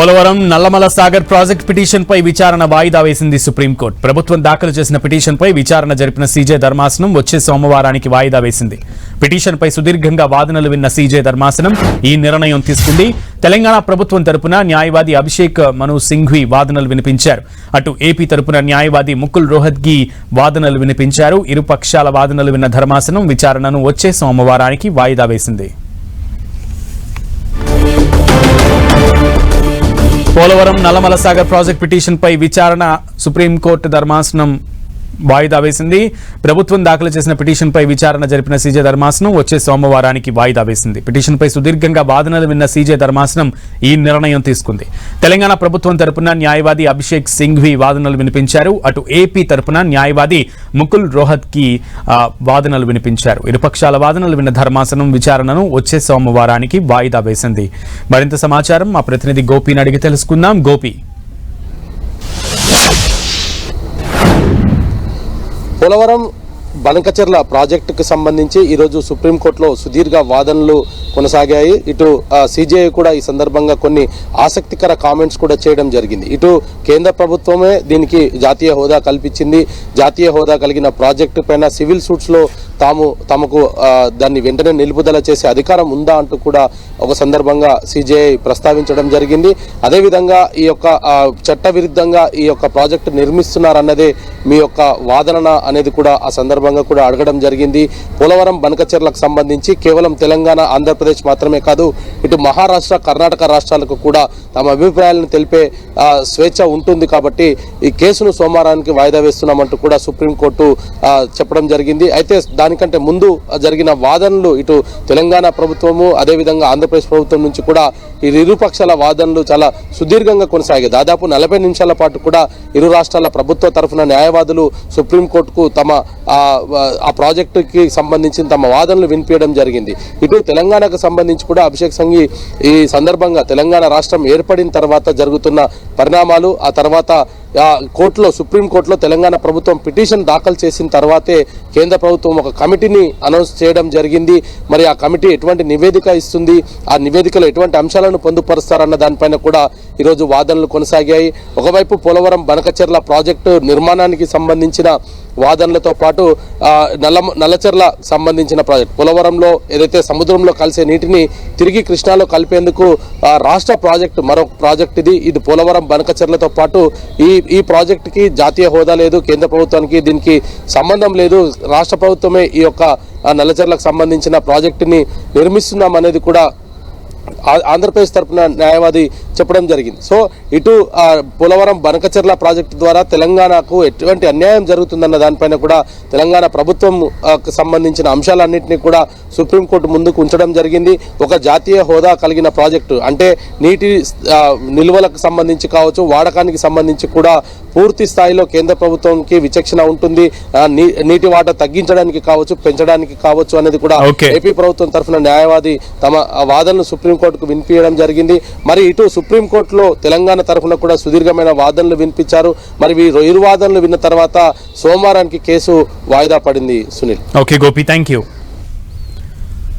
Polavaram Nallamala Sagar project petition పై విచారణ వాయిదా వేసింది సుప్రీంకోర్టు. ప్రభుత్వం దాఖలు చేసిన పిటిషన్ పై విచారణ జరిపిన సీజే ధర్మాసనం వచ్చే సోమవారానికి వాయిదా వేసింది. పిటిషన్ పై సుదీర్ఘంగా వాదనలు విన్న సీజే ధర్మాసనం ఈ నిర్ణయం తీసుకుంది. తెలంగాణ ప్రభుత్వం తరపున న్యాయవాది అభిషేక్ మను సింఘ్వి వాదనలు వినిపించారు. అటు ఏపీ తరపున న్యాయవాది ముకుల్ రోహత్గి వాదనలు వినిపించారు. ఇరు పక్షాల వాదనలు విన్న ధర్మాసనం విచారణను వచ్చే సోమవారానికి వాయిదా వేసింది. పోలవరం నల్లమల సాగర్ ప్రాజెక్ట్ పిటిషన్ పై విచారణ సుప్రీంకోర్టు ధర్మాసనం వాయిదా వేసింది. ప్రభుత్వం దాఖలు చేసిన పిటిషన్ పై విచారణ జరిపిన సీజే ధర్మాసనం వచ్చే సోమవారానికి వాయిదా వేసింది. పిటిషన్ పై సుదీర్ఘంగా వాదనలు విన్న సీజే ధర్మాసనం ఈ నిర్ణయం తీసుకుంది. తెలంగాణ ప్రభుత్వం తరపున న్యాయవాది అభిషేక్ సింఘ్వి వాదనలు వినిపించారు. అటు ఏపీ తరపున న్యాయవాది ముకుల్ రోహత్కి వాదనలు వినిపించారు. ఇరుపక్షాల వాదనలు విన్న ధర్మాసనం విచారణను వచ్చే సోమవారానికి వాయిదా వేసింది. మరింత సమాచారం మా ప్రతినిధి గోపిని అడిగి తెలుసుకుందాం. గోపి, పోలవరం బనకచెర్ల ప్రాజెక్టుకు సంబంధించి ఈరోజు సుప్రీంకోర్టులో సుదీర్ఘ వాదనలు కొనసాగాయి. ఇటు సిజేఐ కూడా ఈ సందర్భంగా కొన్ని ఆసక్తికర కామెంట్స్ కూడా చేయడం జరిగింది. ఇటు కేంద్ర ప్రభుత్వమే దీనికి జాతీయ హోదా కల్పించింది. జాతీయ హోదా కలిగిన ప్రాజెక్టు పైన సివిల్ సూట్స్లో తమకు దాన్ని వెంటనే నిలుపుదల చేసే అధికారం ఉందా అంటూ కూడా ఒక సందర్భంగా సిజేఐ ప్రస్తావించడం జరిగింది. అదేవిధంగా ఈ యొక్క చట్టవిరుద్ధంగా ఈ యొక్క ప్రాజెక్టు నిర్మిస్తున్నారన్నదే మీ యొక్క వాదన అనేది కూడా ఆ సందర్భంగా కూడా అడగడం జరిగింది. పోలవరం బనకచెర్లకు సంబంధించి కేవలం తెలంగాణ, ఆంధ్రప్రదేశ్ మాత్రమే కాదు, ఇటు మహారాష్ట్ర, కర్ణాటక రాష్ట్రాలకు కూడా తమ అభిప్రాయాలను తెలిపే స్వేచ్ఛ ఉంటుంది. కాబట్టి ఈ కేసును సోమవారానికి వాయిదా వేస్తున్నామంటూ కూడా సుప్రీంకోర్టు చెప్పడం జరిగింది. అయితే దానికంటే ముందు జరిగిన వాదనలు ఇటు తెలంగాణ ప్రభుత్వము, అదేవిధంగా ఆంధ్రప్రదేశ్ ప్రభుత్వం నుంచి కూడా ఈ ఇరుపక్షాల వాదనలు చాలా సుదీర్ఘంగా కొనసాగాయి. దాదాపు 40 నిమిషాల పాటు కూడా ఇరు రాష్ట్రాల ప్రభుత్వ తరఫున న్యాయవాదులు సుప్రీంకోర్టుకు తమ ఆ ప్రాజెక్టుకి సంబంధించిన తమ వాదనలు వినిపించడం జరిగింది. ఇటు తెలంగాణకు సంబంధించి కూడా అభిషేక్ సంఘి ఈ సందర్భంగా తెలంగాణ రాష్ట్రం ఏర్పడిన తర్వాత జరుగుతున్న పరిణామాలు, ఆ తర్వాత సుప్రీంకోర్టులో తెలంగాణ ప్రభుత్వం పిటిషన్ దాఖలు చేసిన తర్వాతే కేంద్ర ప్రభుత్వం ఒక కమిటీని అనౌన్స్ చేయడం జరిగింది. మరి ఆ కమిటీ ఎటువంటి నివేదిక ఇస్తుంది, ఆ నివేదికలో ఎటువంటి అంశాలను పొందుపరుస్తారన్న దానిపైన కూడా ఈరోజు వాదనలు కొనసాగాయి. ఒకవైపు పోలవరం బనకచెర్ల ప్రాజెక్టు నిర్మాణానికి సంబంధించిన వాదనలతో పాటు నల్లచెర్ల సంబంధించిన ప్రాజెక్ట్, పోలవరంలో ఏదైతే సముద్రంలో కలిసే నీటిని తిరిగి కృష్ణాలో కలిపేందుకు రాష్ట్ర ప్రాజెక్టు, మరొక ప్రాజెక్ట్ ఇది పోలవరం బనకచెర్లతో పాటు ఈ ప్రాజెక్టుకి జాతీయ హోదా లేదు, కేంద్ర ప్రభుత్వానికి దీనికి సంబంధం లేదు, రాష్ట్ర ప్రభుత్వమే ఈ యొక్క నల్లచెర్లకు సంబంధించిన ప్రాజెక్టుని నిర్మిస్తున్నాం అనేది కూడా ఆంధ్రప్రదేశ్ తరఫున న్యాయవాది చెప్పడం జరిగింది. సో ఇటు పోలవరం బనకచెర్ల ప్రాజెక్టు ద్వారా తెలంగాణకు ఎటువంటి అన్యాయం జరుగుతుందన్న దానిపైన కూడా తెలంగాణ ప్రభుత్వం సంబంధించిన అంశాలన్నింటినీ కూడా సుప్రీంకోర్టు ముందుకు ఉంచడం జరిగింది. ఒక జాతీయ హోదా కలిగిన ప్రాజెక్టు అంటే నీటి నిల్వలకు సంబంధించి కావచ్చు, వాడకానికి సంబంధించి కూడా పూర్తి స్థాయిలో కేంద్ర ప్రభుత్వంకి విచక్షణ ఉంటుంది. నీటి వాటా తగ్గించడానికి కావచ్చు, పెంచడానికి కావచ్చు అనేది కూడా ఏపీ ప్రభుత్వం తరఫున న్యాయవాది తమ వాదనలు సుప్రీంకోర్టుకు వినిపించడం జరిగింది. మరి ఇటు సుప్రీంకోర్టులో తెలంగాణ తరఫున కూడా సుదీర్ఘమైన వాదనలు వినిపించారు. మరి ఇరు వాదనలు విన్న తర్వాత సోమవారానికి కేసు వాయిదా పడింది. Sunil. Okay Gopi, thank you.